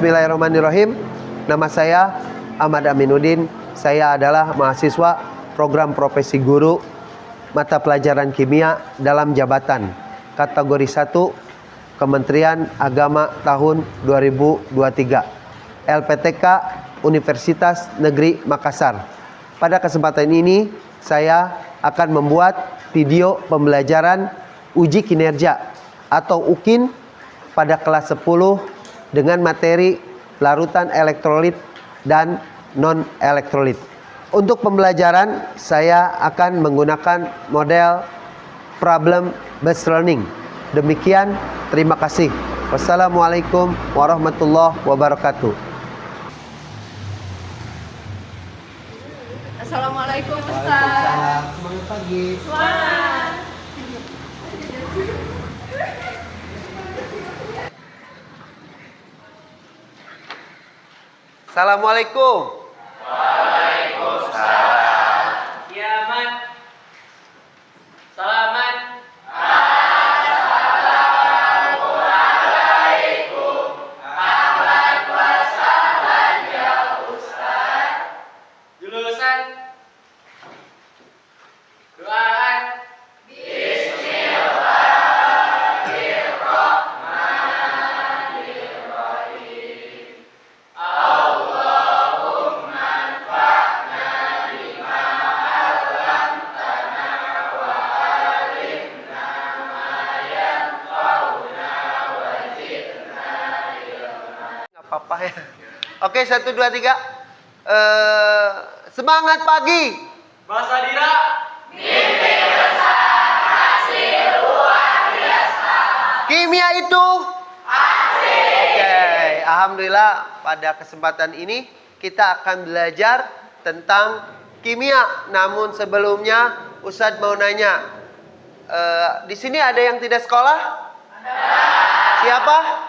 Bismillahirrahmanirrahim. Nama saya Ahmad Aminuddin. Saya adalah mahasiswa program profesi guru mata pelajaran kimia dalam jabatan kategori 1 Kementerian Agama tahun 2023 LPTK Universitas Negeri Makassar. Pada kesempatan ini saya akan membuat video pembelajaran uji kinerja atau UKIN pada kelas 10 dengan materi larutan elektrolit dan non-elektrolit. Untuk pembelajaran saya akan menggunakan model problem based learning. Demikian, terima kasih. Wassalamualaikum warahmatullahi wabarakatuh. Assalamualaikum Ustaz. Semangat pagi. Semangat. Assalamualaikum. Waalaikumsalam. Ya, Man. Salaman. Assalamualaikum. Ahlan wa sahlan ya Ustaz. Julusan. Doaan. Apa ya? Oke, 1, 2, 3. Semangat pagi. Bahasa Dira. Kimia itu Oke, alhamdulillah pada kesempatan ini kita akan belajar tentang kimia. Namun sebelumnya Ustadz mau nanya, di sini ada yang tidak sekolah? Siapa?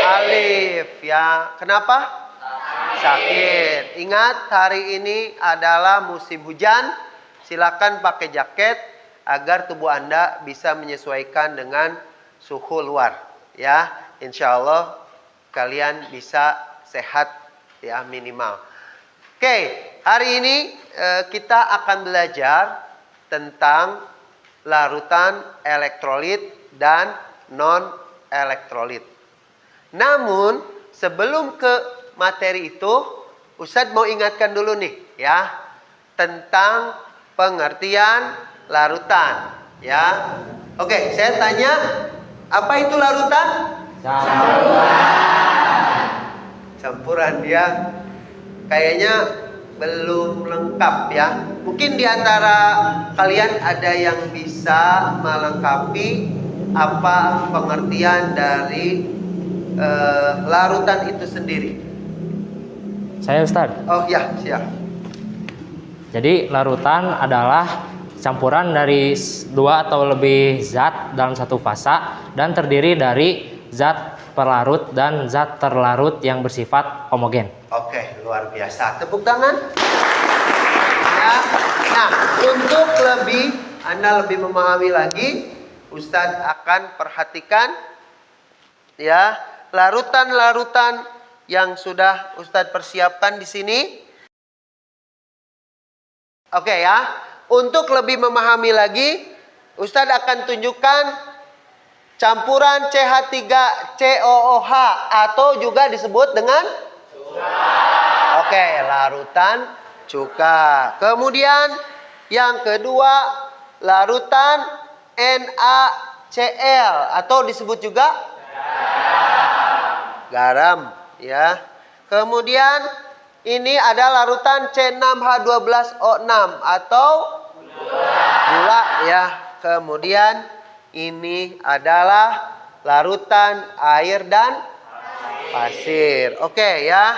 Alif. Ya, kenapa? Sakit. Ingat, hari ini adalah musim hujan. Silakan pakai jaket agar tubuh Anda bisa menyesuaikan dengan suhu luar. Ya, insya Allah kalian bisa sehat ya minimal. Oke, hari ini kita akan belajar tentang larutan elektrolit dan non-elektrolit. Namun sebelum ke materi itu, Ustadz mau ingatkan dulu nih ya tentang pengertian larutan ya. Oke, saya tanya, apa itu larutan? Campuran ya. Kayaknya belum lengkap ya. Mungkin di antara kalian ada yang bisa melengkapi apa pengertian dari larutan itu sendiri. Saya Ustadz. Oh ya, siap. Jadi larutan adalah campuran dari dua atau lebih zat dalam satu fasa dan terdiri dari zat pelarut dan zat terlarut yang bersifat homogen. Oke, luar biasa. Tepuk tangan. Ya. Nah, untuk Anda lebih memahami lagi, Ustadz akan perhatikan ya larutan-larutan yang sudah Ustadz persiapkan di sini. Oke ya. Untuk lebih memahami lagi, Ustadz akan tunjukkan campuran CH3COOH atau juga disebut dengan cuka. Oke, larutan cuka. Kemudian yang kedua, larutan NaCl atau disebut juga garam ya. Kemudian ini ada larutan C6H12O6 atau gula ya. Kemudian ini adalah larutan air dan pasir. Oke ya.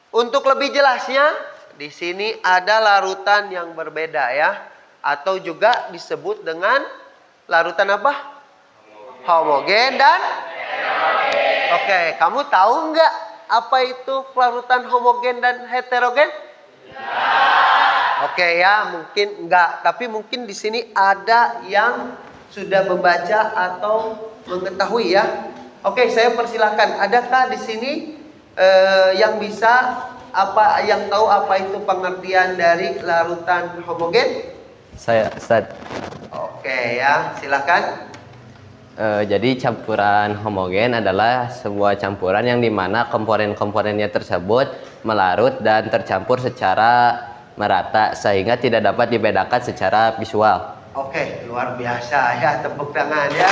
Untuk lebih jelasnya, di sini ada larutan yang berbeda ya, atau juga disebut dengan larutan apa? Homogen dan Oke, kamu tahu nggak apa itu larutan homogen dan heterogen? Oke ya, mungkin enggak, tapi mungkin di sini ada yang sudah membaca atau mengetahui ya. Oke, saya persilahkan. Adakah di sini yang bisa yang tahu apa itu pengertian dari larutan homogen? Saya Ustaz. Oke ya, silakan. Jadi campuran homogen adalah sebuah campuran yang dimana komponen-komponennya tersebut melarut dan tercampur secara merata sehingga tidak dapat dibedakan secara visual. Oke, luar biasa ya, tepuk tangan ya.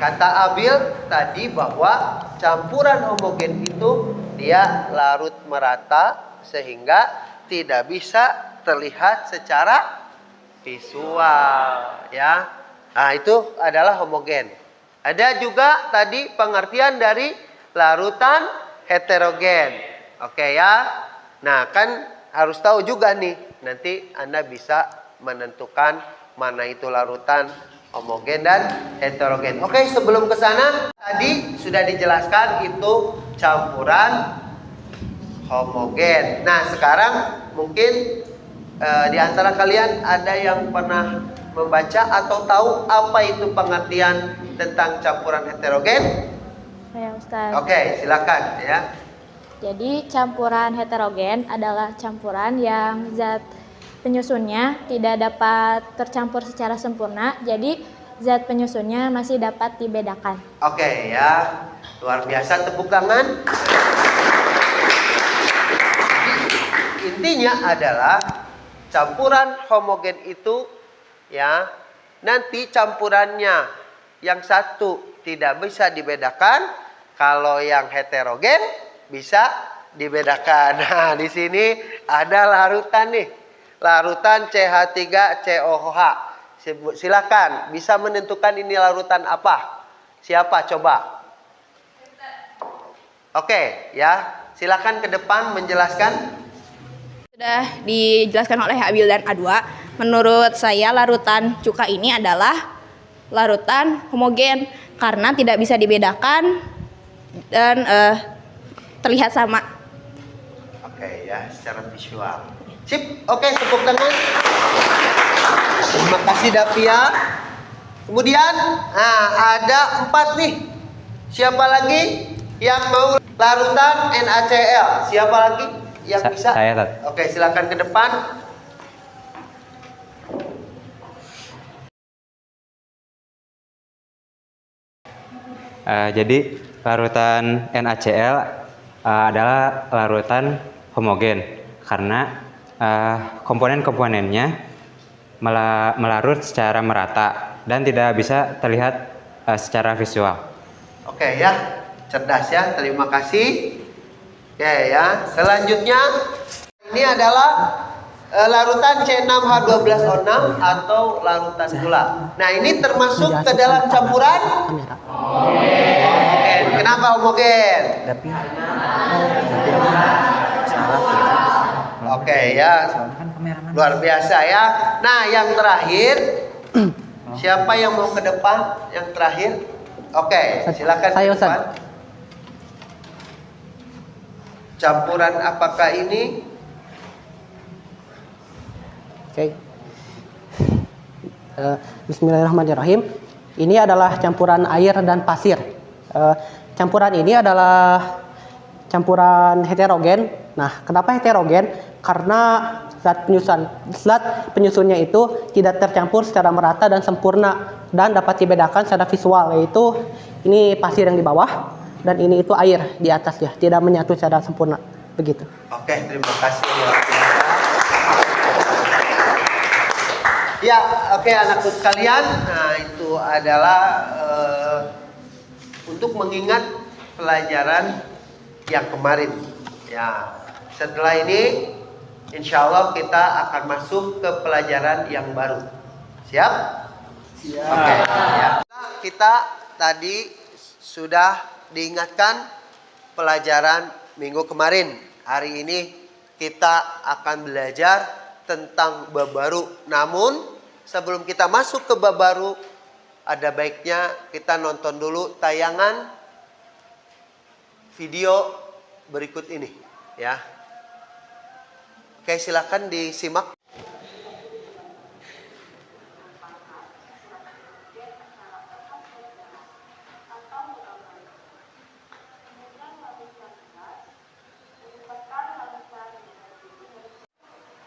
Kata Abil tadi bahwa campuran homogen itu dia larut merata sehingga tidak bisa terlihat secara visual ya. Nah, itu adalah homogen. Ada juga tadi pengertian dari larutan heterogen. Oke ya. Nah, kan harus tahu juga nih. Nanti Anda bisa menentukan mana itu larutan homogen dan heterogen. Oke, sebelum ke sana tadi sudah dijelaskan itu campuran homogen. Nah, sekarang mungkin di antara kalian ada yang pernah membaca atau tahu apa itu pengertian tentang campuran heterogen? Ya, Ustaz. Oke, silakan ya. Jadi campuran heterogen adalah campuran yang zat penyusunnya tidak dapat tercampur secara sempurna. Jadi zat penyusunnya masih dapat dibedakan. Oke ya, luar biasa, tepuk tangan. Intinya adalah campuran homogen itu ya, nanti campurannya yang satu tidak bisa dibedakan, kalau yang heterogen bisa dibedakan. Nah, di sini ada larutan nih. Larutan CH3COOH. Silakan, bisa menentukan ini larutan apa? Siapa coba? Oke, ya. Silakan ke depan menjelaskan. Sudah dijelaskan oleh Abil dan A2. Menurut saya larutan cuka ini adalah larutan homogen karena tidak bisa dibedakan dan terlihat sama. Oke ya, secara visual. Sip, oke, tepuk tangan. Terima kasih Davia. Kemudian, nah, ada 4 nih. Siapa lagi yang mau larutan NaCl? Siapa lagi yang bisa? Saya, Tat. Oke, silakan ke depan. Jadi larutan NaCl adalah larutan homogen karena komponen-komponennya melarut secara merata dan tidak bisa terlihat secara visual. Oke ya, cerdas ya, terima kasih. Oke ya, selanjutnya ini adalah larutan C6H12O6 atau larutan gula. Nah, ini termasuk ke dalam campuran homogen. Kenapa homogen? Oke ya, luar biasa ya. Nah, yang terakhir, siapa yang mau ke depan? Yang terakhir, oke, silakan ke depan. Campuran apakah ini? Oke. Bismillahirrahmanirrahim. Ini adalah campuran air dan pasir. Campuran ini adalah campuran heterogen. Nah, kenapa heterogen? Karena zat penyusunnya itu tidak tercampur secara merata dan sempurna dan dapat dibedakan secara visual, yaitu ini pasir yang di bawah dan ini itu air di atasnya, tidak menyatu secara sempurna. Begitu. Oke, terima kasih. Ya, oke anakku sekalian, nah itu adalah untuk mengingat pelajaran yang kemarin. Ya, setelah ini insya Allah kita akan masuk ke pelajaran yang baru. Siap? Siap. Oke, ya. Kita tadi sudah diingatkan pelajaran minggu kemarin. Hari ini kita akan belajar tentang bab baru. Namun sebelum kita masuk ke bab baru, ada baiknya kita nonton dulu tayangan video berikut ini, ya. Oke, silakan disimak.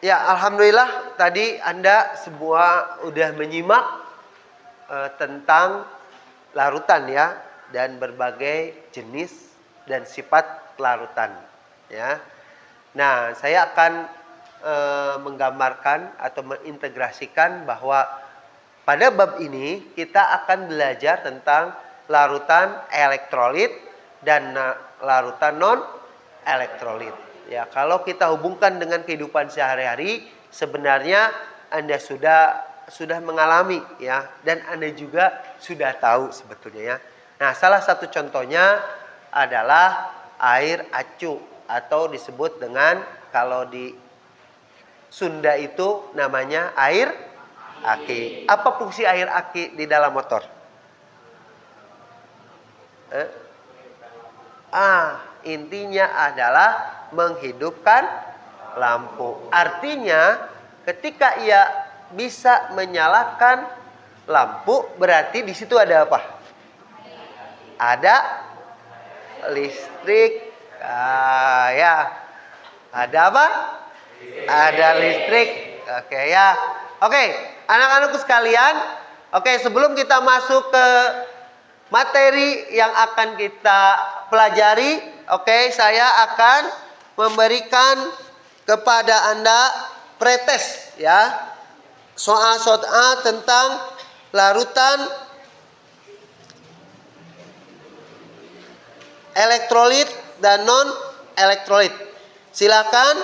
Ya, alhamdulillah tadi Anda semua udah menyimak tentang larutan ya dan berbagai jenis dan sifat larutan ya. Nah, saya akan menggambarkan atau mengintegrasikan bahwa pada bab ini kita akan belajar tentang larutan elektrolit dan larutan non elektrolit. Ya, kalau kita hubungkan dengan kehidupan sehari-hari, sebenarnya Anda sudah mengalami ya, dan Anda juga sudah tahu sebetulnya ya. Nah, salah satu contohnya adalah air acu atau disebut dengan kalau di Sunda itu namanya air aki. Apa fungsi air aki di dalam motor? Intinya adalah menghidupkan lampu. Artinya ketika ia bisa menyalakan lampu, berarti di situ ada apa? Ada listrik. Ya. Ada apa? Ada listrik. Oke ya. Oke, anak-anakku sekalian. Oke, sebelum kita masuk ke materi yang akan kita pelajari, oke, saya akan memberikan kepada Anda pretest ya. Soal-soal tentang larutan elektrolit dan non elektrolit. Silakan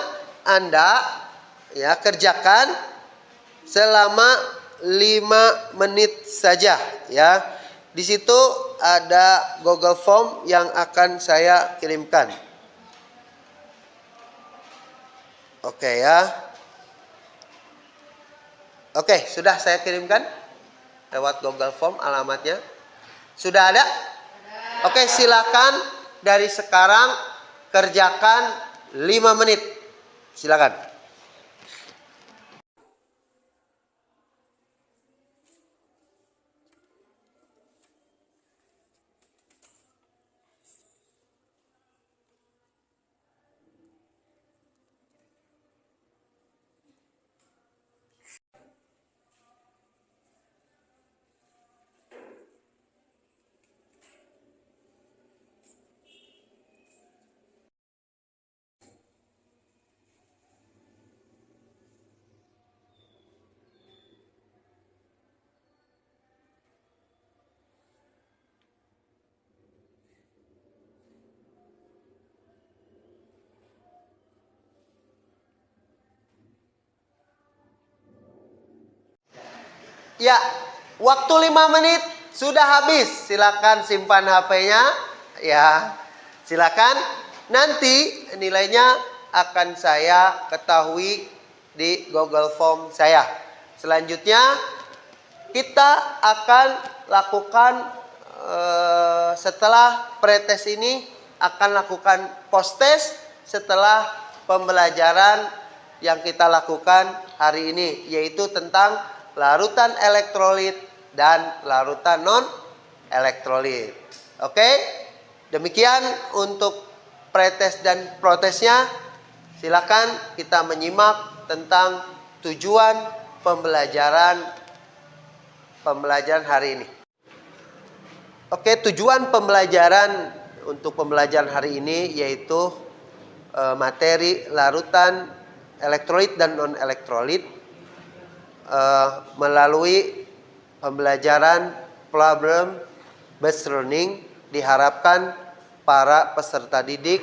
Anda ya kerjakan selama 5 menit saja ya. Di situ ada Google Form yang akan saya kirimkan. Oke ya. Oke, sudah saya kirimkan lewat Google Form alamatnya. Sudah ada? Oke, silakan dari sekarang kerjakan 5 menit. Silakan. Ya, waktu 5 menit sudah habis. Silakan simpan HP-nya. Ya, silakan. Nanti nilainya akan saya ketahui di Google Form saya. Selanjutnya kita akan lakukan setelah pretest ini akan lakukan post test setelah pembelajaran yang kita lakukan hari ini, yaitu tentang larutan elektrolit dan larutan non elektrolit. Oke, demikian untuk pretest dan protesnya. Silakan kita menyimak tentang tujuan pembelajaran hari ini. Oke, tujuan pembelajaran untuk pembelajaran hari ini yaitu materi larutan elektrolit dan non elektrolit. Melalui pembelajaran problem based learning diharapkan para peserta didik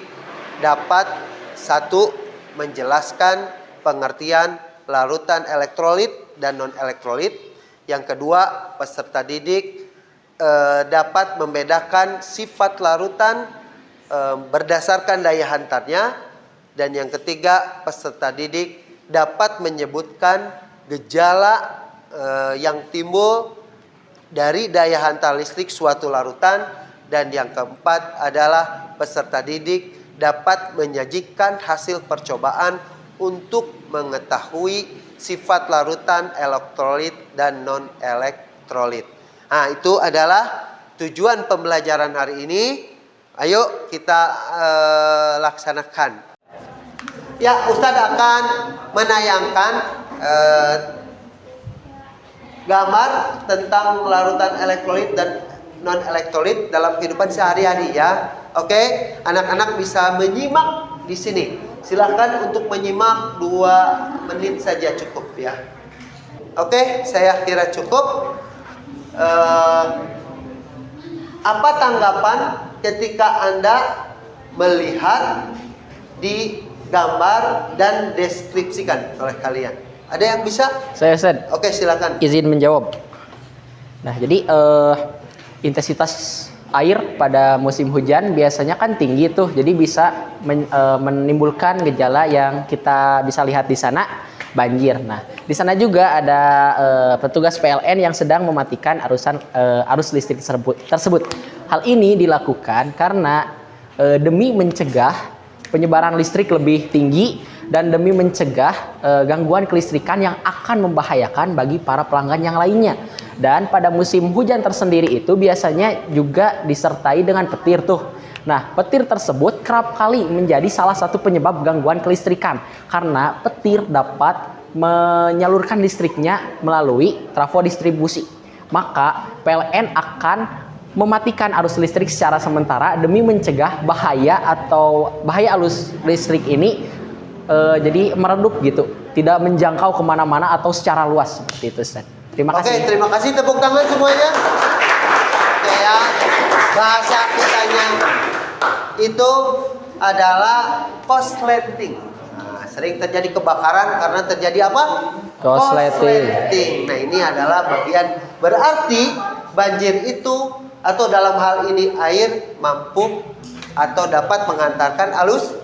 dapat satu, menjelaskan pengertian larutan elektrolit dan non elektrolit. Yang kedua, peserta didik dapat membedakan sifat larutan berdasarkan daya hantarnya. Dan yang ketiga, peserta didik dapat menyebutkan gejala yang timbul dari daya hantar listrik suatu larutan. Dan yang keempat adalah peserta didik dapat menyajikan hasil percobaan untuk mengetahui sifat larutan elektrolit dan non elektrolit. Nah, itu adalah tujuan pembelajaran hari ini. Ayo kita laksanakan. Ya, Ustadz akan menayangkan gambar tentang larutan elektrolit dan non elektrolit dalam kehidupan sehari-hari ya. Oke, anak-anak bisa menyimak di sini. Silahkan untuk menyimak 2 menit saja cukup ya. Oke, saya kira cukup. Apa tanggapan ketika Anda melihat di gambar dan deskripsikan oleh kalian? Ada yang bisa? Saya Ustaz. Oke, silakan. Izin menjawab. Nah, jadi intensitas air pada musim hujan biasanya kan tinggi tuh, jadi bisa menimbulkan gejala yang kita bisa lihat di sana, banjir. Nah, di sana juga ada petugas PLN yang sedang mematikan arus listrik tersebut. Hal ini dilakukan karena demi mencegah penyebaran listrik lebih tinggi dan demi mencegah gangguan kelistrikan yang akan membahayakan bagi para pelanggan yang lainnya. Dan pada musim hujan tersendiri itu biasanya juga disertai dengan petir tuh. Nah, petir tersebut kerap kali menjadi salah satu penyebab gangguan kelistrikan karena petir dapat menyalurkan listriknya melalui trafo distribusi. Maka PLN akan mematikan arus listrik secara sementara demi mencegah bahaya arus listrik ini jadi meredup gitu, tidak menjangkau kemana-mana atau secara luas seperti itu, Ustaz. Terima kasih. Oke, terima kasih, tepuk tangan semuanya. Oke ya, bahasa kitanya itu adalah korsleting. Nah, sering terjadi kebakaran karena terjadi apa? Korsleting. Nah, ini adalah bagian berarti banjir itu atau dalam hal ini air mampu atau dapat mengantarkan arus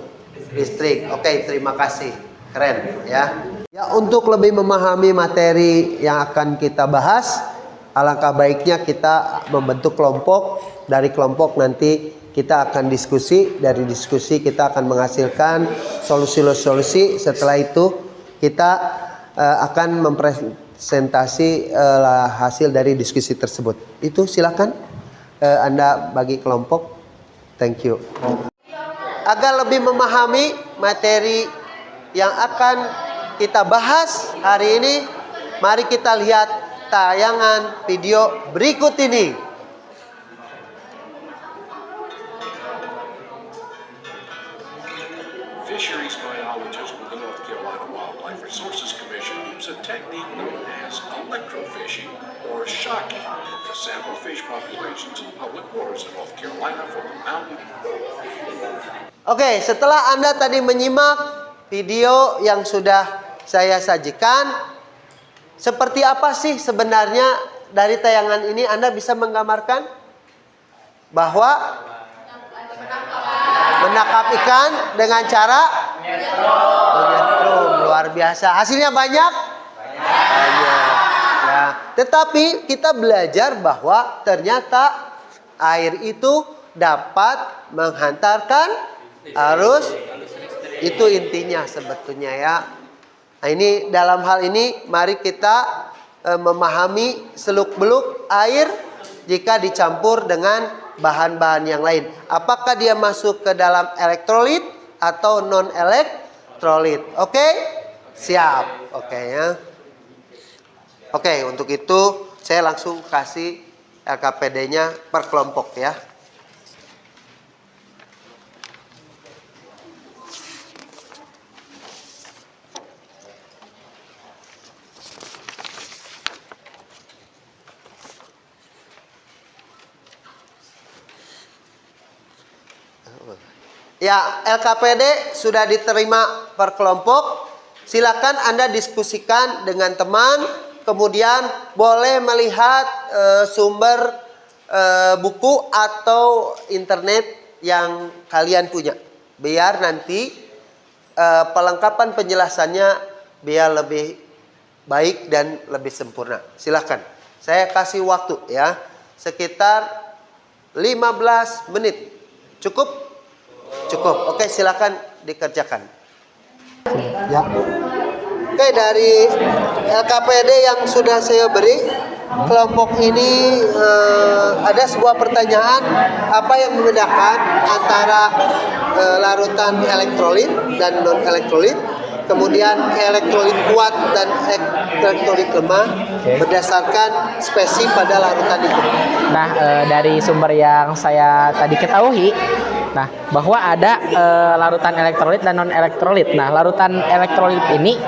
listrik. Oke, terima kasih. Keren ya. Ya, untuk lebih memahami materi yang akan kita bahas, alangkah baiknya kita membentuk kelompok. Dari kelompok nanti kita akan diskusi, dari diskusi kita akan menghasilkan solusi-solusi. Setelah itu kita akan mempresentasi hasil dari diskusi tersebut. Itu silakan Anda bagi kelompok. Thank you. Agar lebih memahami materi yang akan kita bahas hari ini, mari kita lihat tayangan video berikut ini. Fisheries biologists with the North Carolina Wildlife Resources Commission use a technique known as electrofishing or shocking to sample fish populations in public waters in North Carolina for the mountain. Oke, setelah Anda tadi menyimak video yang sudah saya sajikan, seperti apa sih sebenarnya dari tayangan ini Anda bisa menggambarkan bahwa menangkap ikan dengan cara menyetrum. Luar biasa. Hasilnya banyak? Banyak. Ya. Tetapi kita belajar bahwa ternyata air itu dapat menghantarkan arus. Itu intinya sebetulnya ya. Nah, ini dalam hal ini mari kita memahami seluk-beluk air jika dicampur dengan bahan-bahan yang lain. Apakah dia masuk ke dalam elektrolit atau non elektrolit? Oke? Siap. Oke ya. Oke, untuk itu saya langsung kasih LKPD-nya per kelompok ya. Ya, LKPD sudah diterima per kelompok. Silakan Anda diskusikan dengan teman. Kemudian boleh melihat sumber buku atau internet yang kalian punya. Biar nanti pelengkapan penjelasannya biar lebih baik dan lebih sempurna. Silakan. Saya kasih waktu ya. Sekitar 15 menit. Cukup? Cukup. Oke, silakan dikerjakan. Ya. Oke, dari LKPD yang sudah saya beri kelompok ini ada sebuah pertanyaan, apa yang membedakan antara larutan elektrolit dan non elektrolit, kemudian elektrolit kuat dan elektrolit lemah berdasarkan spesi pada larutan itu. Nah, dari sumber yang saya tadi ketahui, nah bahwa ada larutan elektrolit dan non elektrolit. Nah, larutan elektrolit ini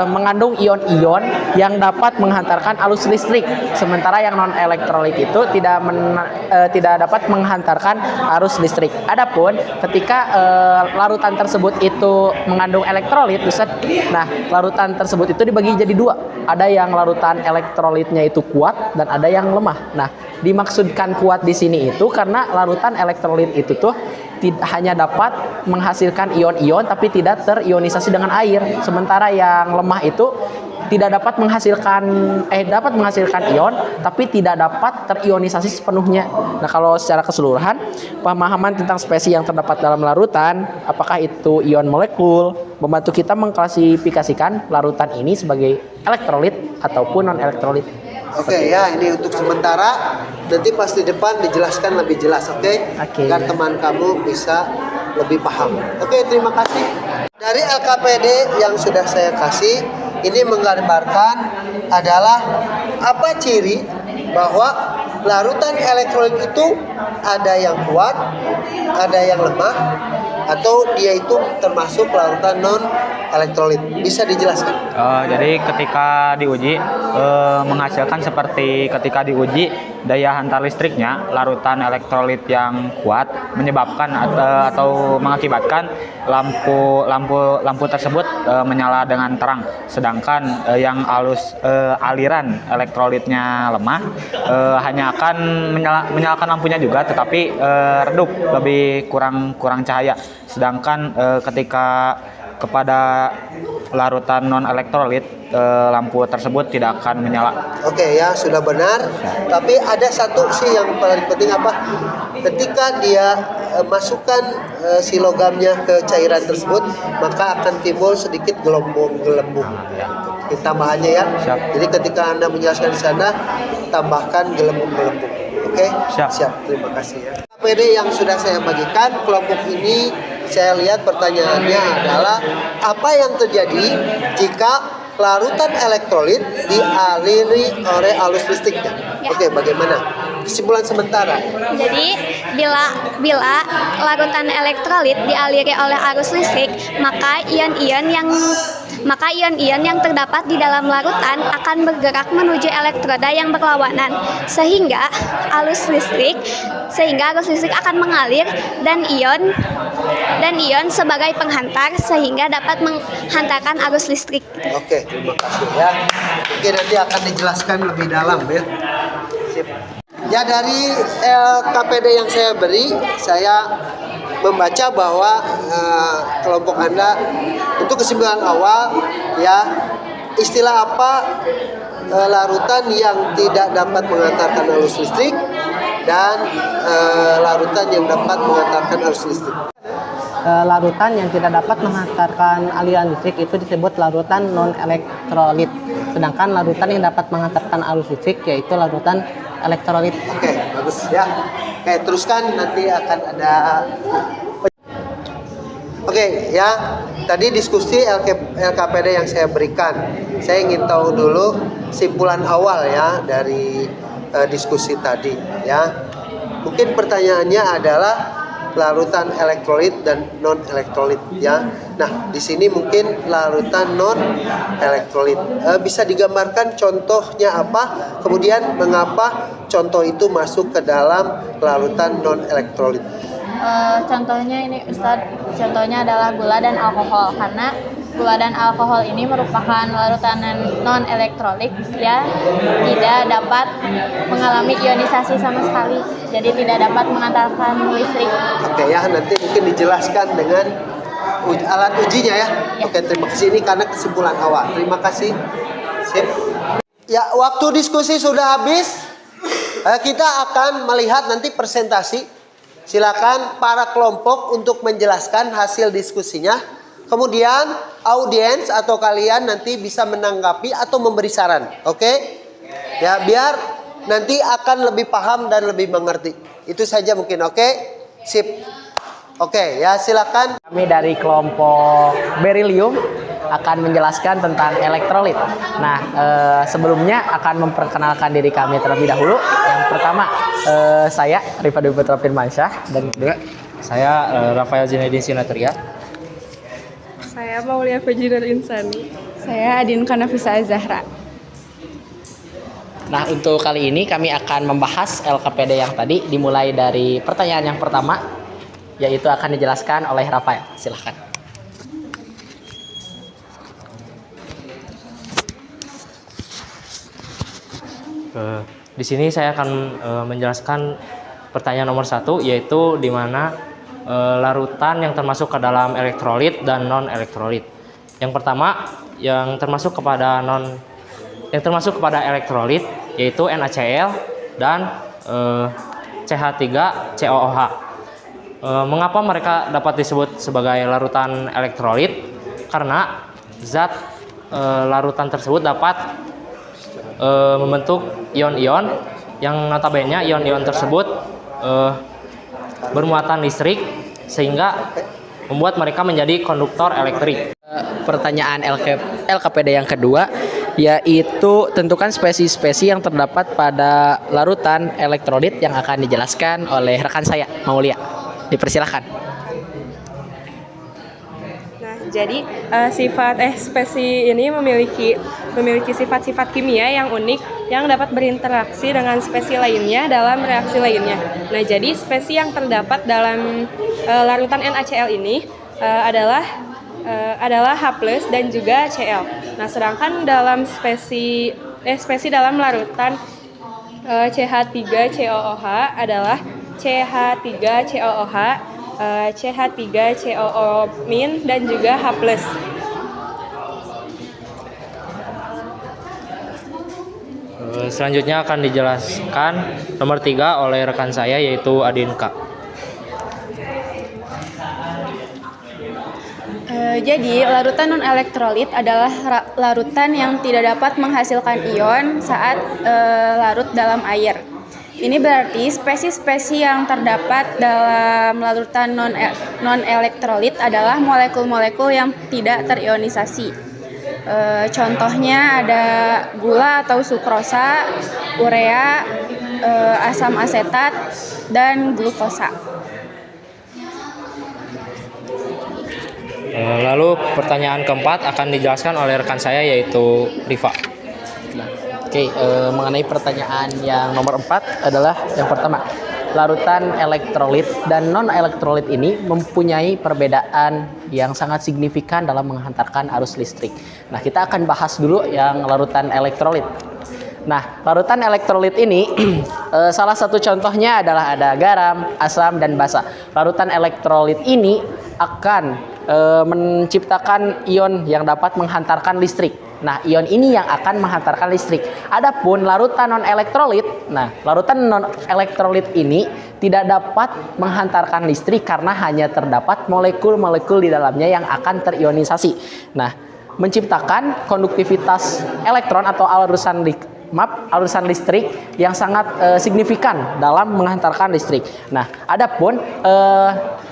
mengandung ion-ion yang dapat menghantarkan arus listrik, sementara yang non elektrolit itu tidak dapat menghantarkan arus listrik. Adapun ketika larutan tersebut itu mengandung elektrolit, nah larutan tersebut itu dibagi jadi dua. Ada yang larutan elektrolitnya itu kuat dan ada yang lemah. Nah, dimaksudkan kuat di sini itu karena larutan elektrolit itu tuh hanya dapat menghasilkan ion-ion tapi tidak terionisasi dengan air. Sementara yang lemah itu tidak dapat menghasilkan ion tapi tidak dapat terionisasi sepenuhnya. Nah, kalau secara keseluruhan pemahaman tentang spesies yang terdapat dalam larutan, apakah itu ion molekul, membantu kita mengklasifikasikan larutan ini sebagai elektrolit ataupun non elektrolit. Oke, ya, ini untuk sementara, nanti pas di depan dijelaskan lebih jelas, oke? Agar teman kamu bisa lebih paham. Oke, terima kasih. Dari LKPD yang sudah saya kasih, ini menggambarkan adalah apa ciri bahwa larutan elektrolit itu ada yang kuat, ada yang lemah, atau dia itu termasuk larutan non elektrolit. Bisa dijelaskan? Jadi ketika diuji menghasilkan seperti ketika diuji daya hantar listriknya, larutan elektrolit yang kuat menyebabkan atau mengakibatkan lampu tersebut menyala dengan terang, sedangkan yang aliran elektrolitnya lemah hanya akan menyalakan lampunya juga, tetapi redup, lebih kurang cahaya. Sedangkan ketika kepada larutan non elektrolit, lampu tersebut tidak akan menyala. Oke, ya, sudah benar. Tapi ada satu sih yang paling penting, apa? Ketika dia masukkan si logamnya ke cairan tersebut, maka akan timbul sedikit gelembung-gelembung. Tambahannya ya. Siap. Jadi ketika Anda menjelaskan di sana, tambahkan gelembung-gelembung. Oke? Siap. Terima kasih ya. PD yang sudah saya bagikan, kelompok ini saya lihat pertanyaannya adalah apa yang terjadi jika larutan elektrolit dialiri oleh arus listriknya. Oke, bagaimana? Kesimpulan sementara. Jadi bila larutan elektrolit dialiri oleh arus listrik, maka ion-ion yang terdapat di dalam larutan akan bergerak menuju elektroda yang berlawanan sehingga arus listrik akan mengalir dan ion sebagai penghantar sehingga dapat menghantarkan arus listrik. Oke, terima kasih ya. Mungkin nanti akan dijelaskan lebih dalam ya. Sip. Ya, dari LKPD yang saya beri, saya membaca bahwa kelompok Anda untuk kesimpulan awal ya, istilah apa larutan yang tidak dapat mengantarkan arus listrik dan larutan yang dapat mengantarkan arus listrik. Larutan yang tidak dapat menghantarkan aliran listrik itu disebut larutan non elektrolit. Sedangkan larutan yang dapat menghantarkan arus listrik yaitu larutan elektrolit. Oke, bagus ya. Oke, teruskan, nanti akan ada. Oke, ya. Tadi diskusi LKPD yang saya berikan. Saya ingin tahu dulu simpulan awal ya dari diskusi tadi ya. Mungkin pertanyaannya adalah larutan elektrolit dan non elektrolit ya. Nah, di sini mungkin larutan non elektrolit bisa digambarkan contohnya apa, kemudian mengapa contoh itu masuk ke dalam larutan non elektrolit. Contohnya ini Ustadz, contohnya adalah gula dan alkohol, karena gula dan alkohol ini merupakan larutan non elektrolit ya, tidak dapat mengalami ionisasi sama sekali, jadi tidak dapat mengantarkan listrik. Oke ya, nanti mungkin dijelaskan dengan alat ujinya ya. Oke, terima kasih, ini karena kesimpulan awal. Terima kasih. Sip. Ya, waktu diskusi sudah habis. Kita akan melihat nanti presentasi. Silakan para kelompok untuk menjelaskan hasil diskusinya. Kemudian audiens atau kalian nanti bisa menanggapi atau memberi saran. Oke? Ya, biar nanti akan lebih paham dan lebih mengerti. Itu saja mungkin. Oke? Sip. Oke, ya silakan. Kami dari kelompok berilium akan menjelaskan tentang elektrolit. Nah, sebelumnya akan memperkenalkan diri kami terlebih dahulu. Yang pertama, saya Rifa Dwi Putra Firmansyah, dan kedua Saya Rafael Zinedine Sinatria. Saya Maulia Fajidar Insani. Saya Adin Kanafisa Azahra. Nah, untuk kali ini kami akan membahas LKPD yang tadi, dimulai dari pertanyaan yang pertama, yaitu akan dijelaskan oleh Rafael. Silahkan. Di sini saya akan menjelaskan pertanyaan nomor 1, yaitu di mana larutan yang termasuk ke dalam elektrolit dan non elektrolit. Yang pertama, yang termasuk kepada elektrolit yaitu NaCl dan CH3COOH. Mengapa mereka dapat disebut sebagai larutan elektrolit? Karena zat larutan tersebut dapat membentuk ion-ion yang notabene ion-ion tersebut bermuatan listrik sehingga membuat mereka menjadi konduktor elektrik. Pertanyaan LKPD yang kedua, yaitu tentukan spesies-spesies yang terdapat pada larutan elektrolit yang akan dijelaskan oleh rekan saya, Maulia. Dipersilahkan. Nah, jadi spesies ini memiliki sifat-sifat kimia yang unik yang dapat berinteraksi dengan spesies lainnya dalam reaksi lainnya. Nah, jadi spesies yang terdapat dalam larutan NaCl ini adalah H+ dan juga Cl. Nah, sedangkan dalam spesies dalam larutan CH3COOH adalah CH3COOH, CH3COO- dan juga H+. Selanjutnya akan dijelaskan nomor 3 oleh rekan saya, yaitu Adinka. Jadi, larutan non-elektrolit adalah larutan yang tidak dapat menghasilkan ion saat larut dalam air. Ini berarti spesies-spesies yang terdapat dalam larutan non-elektrolit adalah molekul-molekul yang tidak terionisasi. Contohnya ada gula atau sukrosa, urea, asam asetat, dan glukosa. Lalu pertanyaan keempat akan dijelaskan oleh rekan saya, yaitu Rifa. Oke, mengenai pertanyaan yang nomor 4 adalah yang pertama, larutan elektrolit dan non-elektrolit ini mempunyai perbedaan yang sangat signifikan dalam menghantarkan arus listrik. Nah, kita akan bahas dulu yang larutan elektrolit. Nah, larutan elektrolit ini salah satu contohnya adalah ada garam, asam, dan basa. Larutan elektrolit ini akan menciptakan ion yang dapat menghantarkan listrik. Nah, ion ini yang akan menghantarkan listrik. Adapun larutan non-elektrolit, larutan non-elektrolit ini tidak dapat menghantarkan listrik karena hanya terdapat molekul-molekul di dalamnya yang akan terionisasi. Nah, menciptakan konduktivitas elektron atau alusan listrik yang sangat signifikan dalam menghantarkan listrik. Nah, adapun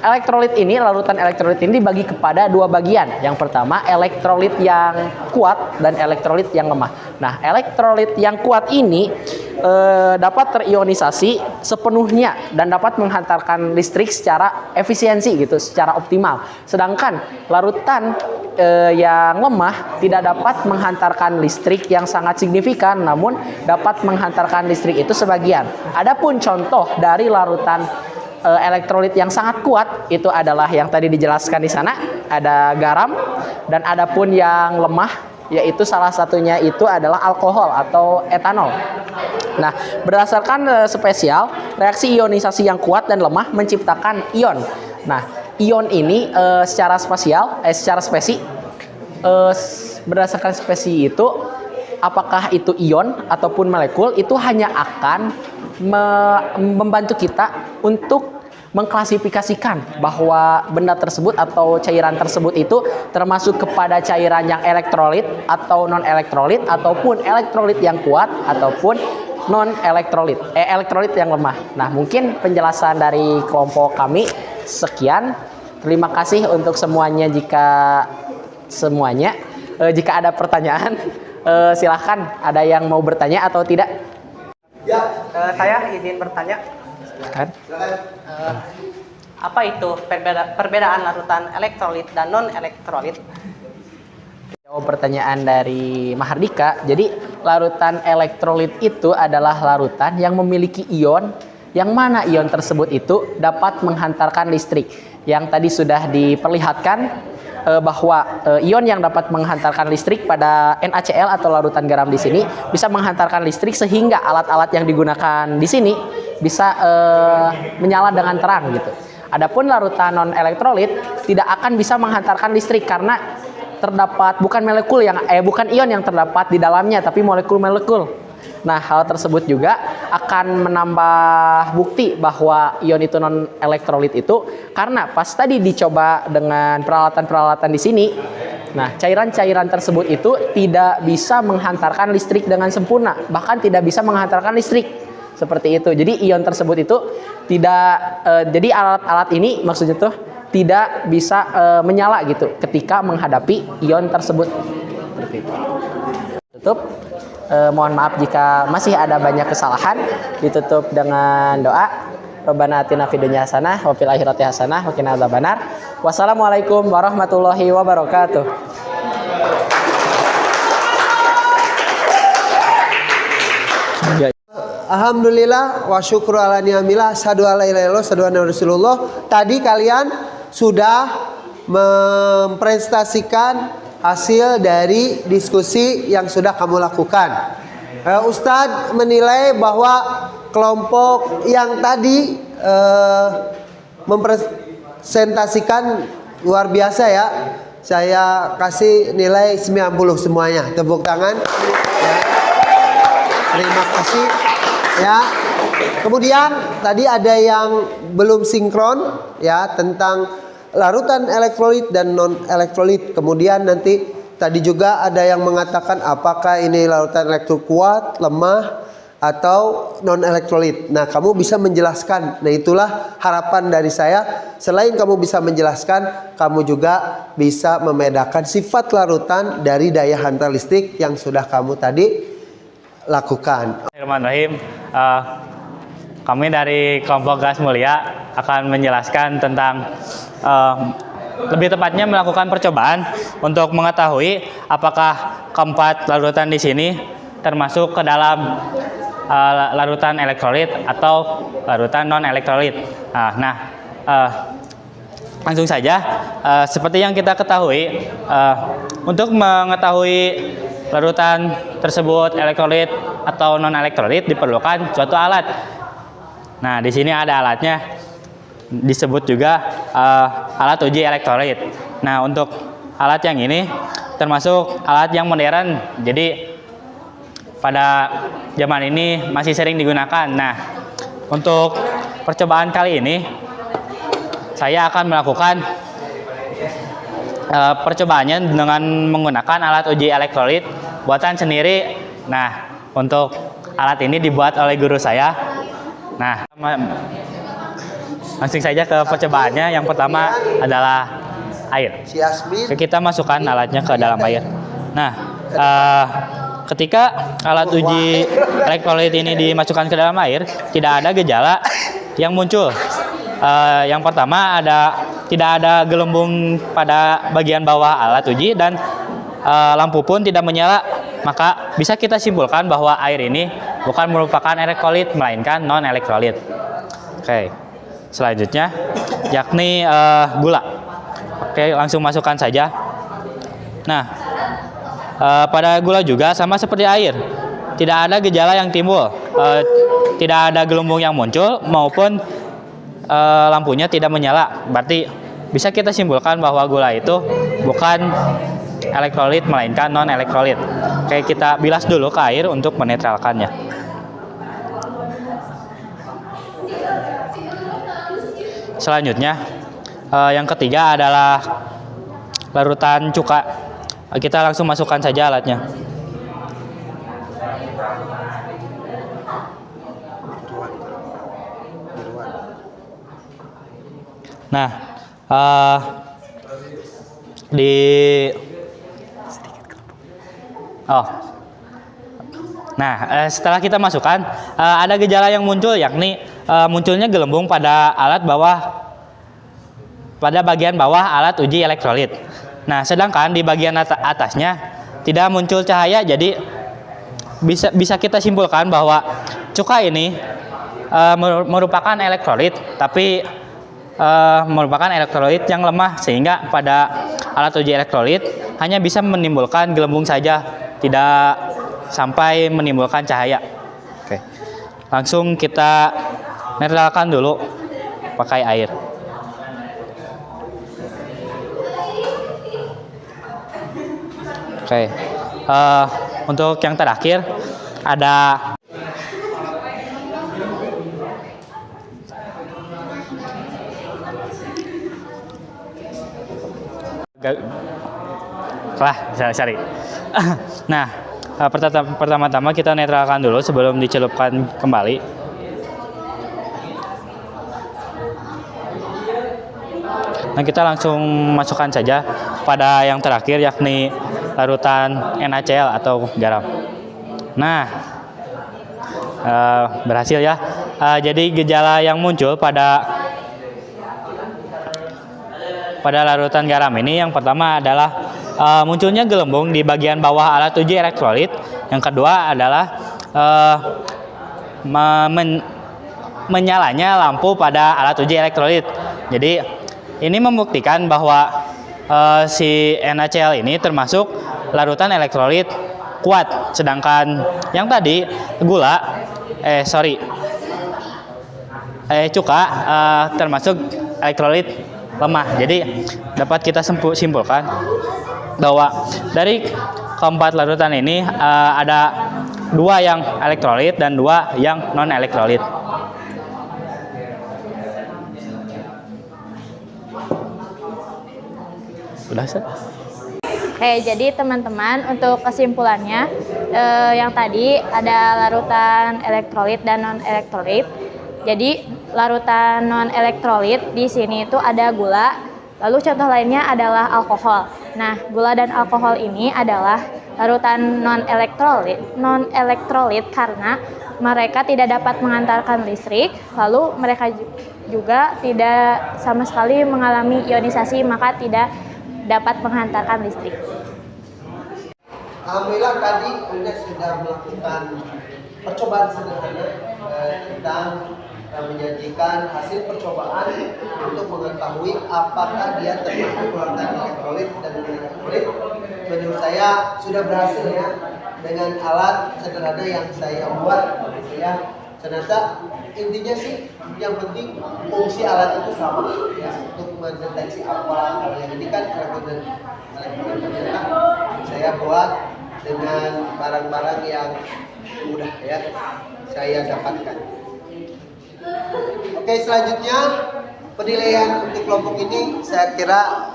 larutan elektrolit ini dibagi kepada dua bagian. Yang pertama, elektrolit yang kuat dan elektrolit yang lemah. Nah, elektrolit yang kuat ini dapat terionisasi sepenuhnya dan dapat menghantarkan listrik secara efisiensi gitu, secara optimal. Sedangkan larutan yang lemah tidak dapat menghantarkan listrik yang sangat signifikan, namun dapat menghantarkan listrik itu sebagian. Adapun contoh dari larutan elektrolit yang sangat kuat itu adalah yang tadi dijelaskan di sana, ada garam, dan adapun yang lemah yaitu salah satunya itu adalah alkohol atau etanol. Nah, berdasarkan spesial, reaksi ionisasi yang kuat dan lemah menciptakan ion. Nah, ion ini secara spesi berdasarkan spesi itu, apakah itu ion ataupun molekul, itu hanya akan membantu kita untuk mengklasifikasikan bahwa benda tersebut atau cairan tersebut itu termasuk kepada cairan yang elektrolit atau non elektrolit, ataupun elektrolit yang kuat ataupun non elektrolit, elektrolit yang lemah. Nah, mungkin penjelasan dari kelompok kami sekian. Terima kasih untuk semuanya. Jika ada pertanyaan, silahkan. Ada yang mau bertanya atau tidak? Ya, saya izin bertanya. Silakan. Apa itu perbedaan larutan elektrolit dan non elektrolit? Jawab pertanyaan dari Mahardika. Jadi larutan elektrolit itu adalah larutan yang memiliki ion, yang mana ion tersebut itu dapat menghantarkan listrik. Yang tadi sudah diperlihatkan bahwa ion yang dapat menghantarkan listrik pada NaCl atau larutan garam di sini bisa menghantarkan listrik sehingga alat-alat yang digunakan di sini bisa menyala dengan terang gitu. Adapun larutan non elektrolit tidak akan bisa menghantarkan listrik karena terdapat bukan ion yang terdapat di dalamnya, tapi molekul-molekul. Nah, hal tersebut juga akan menambah bukti bahwa ion itu non elektrolit itu karena pas tadi dicoba dengan peralatan-peralatan di sini. Nah, cairan-cairan tersebut itu tidak bisa menghantarkan listrik dengan sempurna, bahkan tidak bisa menghantarkan listrik. Seperti itu. Jadi ion tersebut itu tidak jadi alat-alat ini maksudnya tuh tidak bisa menyala gitu ketika menghadapi ion tersebut. Seperti itu. Tutup. Mohon maaf jika masih ada banyak kesalahan. Ditutup dengan doa. Rabbana atina fid dunya hasanah wa fil akhirati hasanah wa qina adzabannar. Wassalamualaikum warahmatullahi wabarakatuh. Alhamdulillah wa syukru ala ni'amillah asyhadu alla ilaha illallah asyhadu anna rasulullah. Tadi kalian sudah mempresentasikan hasil dari diskusi yang sudah kamu lakukan. Ustadz menilai bahwa kelompok yang tadi mempresentasikan luar biasa ya. Saya kasih nilai 90 semuanya. Tepuk tangan. Ya. Terima kasih. Ya, kemudian tadi ada yang belum sinkron ya tentang larutan elektrolit dan non elektrolit. Kemudian nanti tadi juga ada yang mengatakan apakah ini larutan elektrolit kuat, lemah atau non elektrolit. Nah, kamu bisa menjelaskan. Nah, itulah harapan dari saya. Selain kamu bisa menjelaskan, kamu juga bisa membedakan sifat larutan dari daya hantar listrik yang sudah kamu tadi lakukan. Bismillahirrahmanirrahim. Kami dari kelompok Gas Mulia akan menjelaskan tentang lebih tepatnya melakukan percobaan untuk mengetahui apakah keempat larutan di sini termasuk ke dalam larutan elektrolit atau larutan non elektrolit. Langsung saja, seperti yang kita ketahui, untuk mengetahui larutan tersebut elektrolit atau non elektrolit diperlukan suatu alat. Nah, di sini ada alatnya, disebut juga alat uji elektrolit. Nah, untuk alat yang ini termasuk alat yang modern, jadi pada zaman ini masih sering digunakan. Nah, untuk percobaan kali ini saya akan melakukan percobaannya dengan menggunakan alat uji elektrolit buatan sendiri. Nah, untuk alat ini dibuat oleh guru saya. Nah, langsung saja ke percobaannya. Yang pertama adalah air. Kita masukkan alatnya ke dalam air. Nah, ketika alat uji elektrolit ini dimasukkan ke dalam air, tidak ada gejala yang muncul. Yang pertama tidak ada gelembung pada bagian bawah alat uji dan lampu pun tidak menyala. Maka bisa kita simpulkan bahwa air ini bukan merupakan elektrolit melainkan non elektrolit. Oke, selanjutnya yakni gula. Oke, langsung masukkan saja. Nah, pada gula juga sama seperti air, tidak ada gejala yang timbul, tidak ada gelembung yang muncul maupun lampunya tidak menyala. Berarti bisa kita simpulkan bahwa gula itu bukan elektrolit melainkan non elektrolit. Oke, kita bilas dulu ke air untuk menetralkannya. Selanjutnya, yang ketiga adalah larutan cuka. Kita langsung masukkan saja alatnya. Nah, setelah kita masukkan, ada gejala yang muncul, yakni munculnya gelembung pada alat bawah, pada bagian bawah alat uji elektrolit. Nah, sedangkan di bagian atasnya tidak muncul cahaya, jadi bisa kita simpulkan bahwa cuka ini merupakan elektrolit, tapi merupakan elektrolit yang lemah, sehingga pada alat uji elektrolit hanya bisa menimbulkan gelembung saja, tidak sampai menimbulkan cahaya. Oke. Langsung kita netralkan dulu pakai air. Oke. Untuk yang terakhir ada sorry. Nah, pertama-tama kita netralkan dulu sebelum dicelupkan kembali. Nah, kita langsung masukkan saja pada yang terakhir, yakni larutan NaCl atau garam. Nah, berhasil ya. Jadi gejala yang muncul pada larutan garam ini, yang pertama adalah munculnya gelembung di bagian bawah alat uji elektrolit. Yang kedua adalah menyalanya lampu pada alat uji elektrolit. Jadi ini membuktikan bahwa si NaCl ini termasuk larutan elektrolit kuat, sedangkan yang tadi cuka termasuk elektrolit lemah. Jadi dapat kita simpulkan bahwa dari keempat larutan ini ada 2 yang elektrolit dan 2 yang non elektrolit. Udah sih. Oke, jadi teman-teman, untuk kesimpulannya, yang tadi ada larutan elektrolit dan non elektrolit. Jadi larutan non elektrolit di sini itu ada gula, lalu contoh lainnya adalah alkohol. Nah, gula dan alkohol ini adalah larutan non elektrolit karena mereka tidak dapat mengantarkan listrik, lalu mereka juga tidak sama sekali mengalami ionisasi, maka tidak dapat menghantarkan listrik. Alhamdulillah tadi Anda sudah melakukan percobaan sederhana tentang menyajikan hasil percobaan untuk mengetahui apakah dia termasuk larutan elektrolit dan non-elektrolit. Menurut saya sudah berhasil ya, dengan alat sederhana yang saya buat, ya. Ternyata intinya sih yang penting fungsi alat itu sama ya, untuk mendeteksi apa. Kalau yang ini kan elektrolit ternyata saya buat dengan barang-barang yang mudah ya saya dapatkan. Oke, selanjutnya penilaian untuk kelompok ini saya kira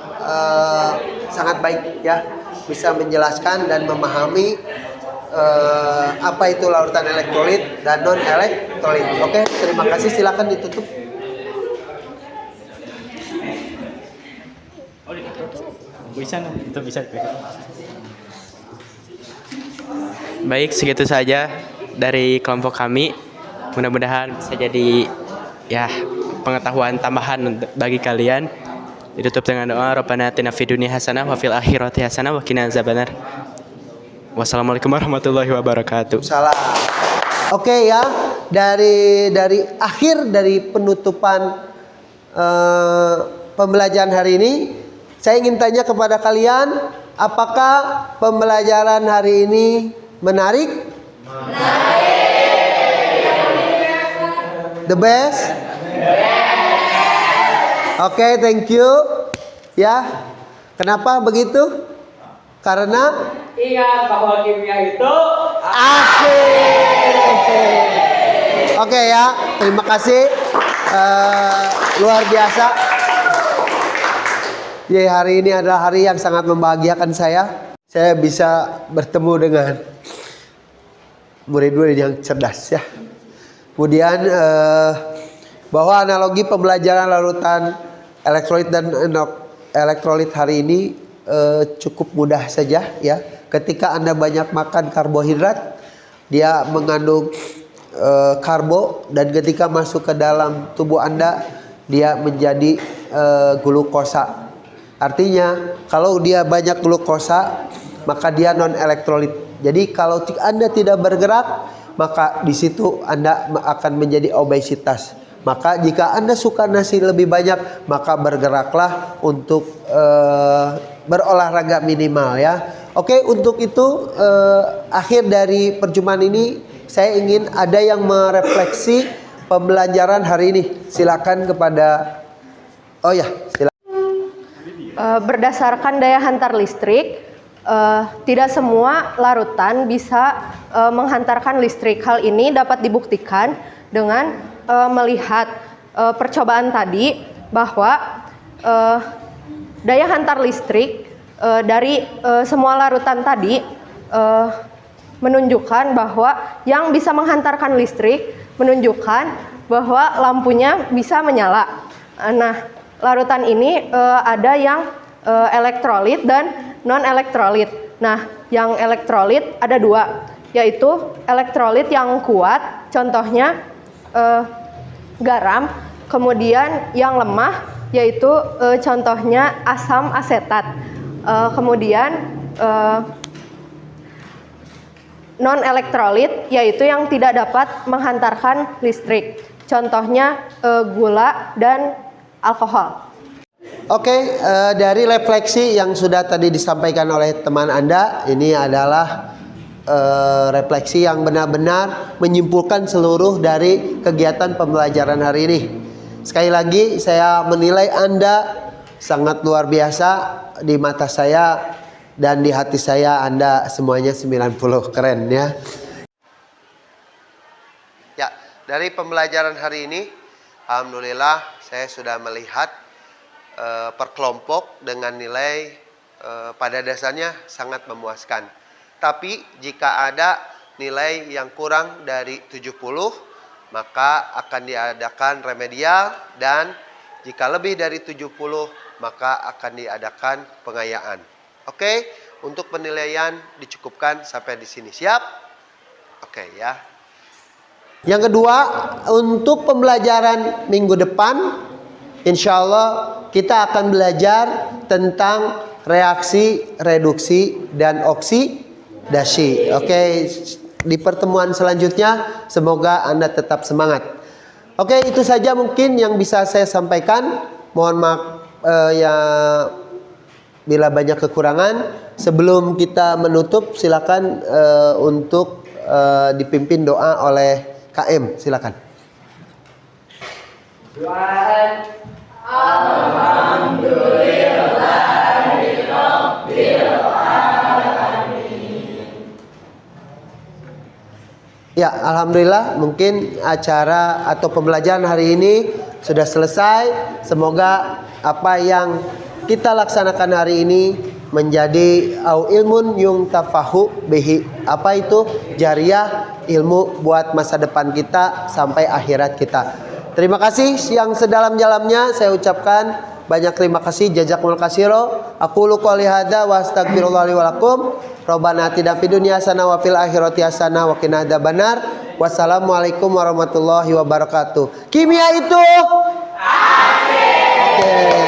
sangat baik ya, bisa menjelaskan dan memahami apa itu larutan elektrolit dan non elektrolit. Oke, terima kasih, silakan ditutup. Bisa. Baik, segitu saja dari kelompok kami. Mudah-mudahan bisa jadi ya pengetahuan tambahan bagi kalian. Ditutup dengan doa, Rabbana atina fid dunya hasanah wa fil akhirati hasanah wa qina azabannar. Wassalamualaikum warahmatullahi wabarakatuh. Salam. Oke ya, dari akhir dari penutupan pembelajaran hari ini, saya ingin tanya kepada kalian, apakah pembelajaran hari ini menarik? The best? Oke, thank you. Ya, kenapa begitu? Karena ingat bahwa kimia itu asik. Oke ya. terima kasih. Luar biasa. Ya, hari ini adalah hari yang sangat membahagiakan saya. Saya bisa bertemu dengan murid-murid yang cerdas ya. Kemudian bahwa analogi pembelajaran larutan elektrolit dan elektrolit hari ini cukup mudah saja ya. Ketika Anda banyak makan karbohidrat, dia mengandung karbo, dan ketika masuk ke dalam tubuh Anda, dia menjadi glukosa. Artinya kalau dia banyak glukosa, maka dia non elektrolit. Jadi kalau Anda tidak bergerak, maka di situ Anda akan menjadi obesitas. Maka jika Anda suka nasi lebih banyak, maka bergeraklah untuk berolahraga minimal ya. Oke, untuk itu akhir dari perjumpaan ini saya ingin ada yang merefleksi pembelajaran hari ini. Silakan kepada silakan. Berdasarkan daya hantar listrik, tidak semua larutan bisa menghantarkan listrik. Hal ini dapat dibuktikan dengan melihat percobaan tadi bahwa daya hantar listrik dari semua larutan tadi menunjukkan bahwa yang bisa menghantarkan listrik menunjukkan bahwa lampunya bisa menyala. Nah, larutan ini ada yang elektrolit dan non-elektrolit. Nah, yang elektrolit ada dua, yaitu elektrolit yang kuat, contohnya garam, kemudian yang lemah, yaitu contohnya asam asetat. Kemudian non-elektrolit, yaitu yang tidak dapat menghantarkan listrik, contohnya gula dan alkohol. Oke, dari refleksi yang sudah tadi disampaikan oleh teman Anda, ini adalah refleksi yang benar-benar menyimpulkan seluruh dari kegiatan pembelajaran hari ini. Sekali lagi saya menilai Anda sangat luar biasa di mata saya, dan di hati saya Anda semuanya 90, keren ya. Ya, dari pembelajaran hari ini alhamdulillah saya sudah melihat per kelompok dengan nilai pada dasarnya sangat memuaskan. Tapi jika ada nilai yang kurang dari 70, maka akan diadakan remedial, dan jika lebih dari 70, maka akan diadakan pengayaan. Oke, untuk penilaian dicukupkan sampai di sini. Siap? Oke ya. Yang kedua, untuk pembelajaran minggu depan, insya Allah kita akan belajar tentang reaksi, reduksi, dan oksidasi. Oke, di pertemuan selanjutnya semoga Anda tetap semangat. Oke, itu saja mungkin yang bisa saya sampaikan. Mohon maaf ya bila banyak kekurangan. Sebelum kita menutup, silakan untuk dipimpin doa oleh KM. Silakan. Doaan. Alhamdulillahirabbil alamin. Ya, alhamdulillah mungkin acara atau pembelajaran hari ini sudah selesai. Semoga apa yang kita laksanakan hari ini menjadi ilmun yung tafahu bihi. Apa itu? Jariah, ilmu buat masa depan kita sampai akhirat kita. Terima kasih yang sedalam-dalamnya saya ucapkan banyak terima kasih. Jazakumullah katsiro. Aqulu qouli hadza wa astaghfirullah li wa lakum. Rabbana atina fid dunya hasanah wa fil akhirati hasanah wa qina adzabannar. Wassalamualaikum warahmatullahi wabarakatuh. Kimia itu asik. Oke.